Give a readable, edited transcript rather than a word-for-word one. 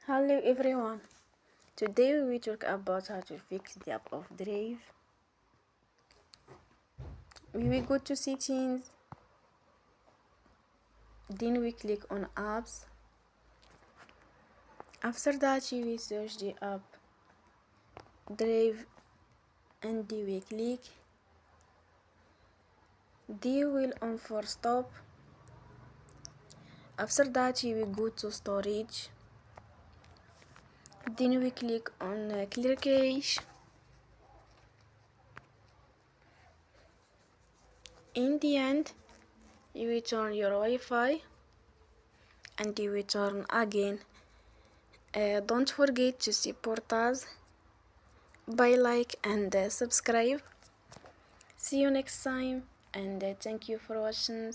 Hello everyone. Today we will talk about how to fix the app of Drive. We will go to settings, then we click on apps. After that you will search the app Drive and we click. They will on for stop. After that you will go to storage. Then we click on clear cache. In the end, you will turn your Wi-Fi and you will turn again. Don't forget to support us by like and subscribe. See you next time and thank you for watching.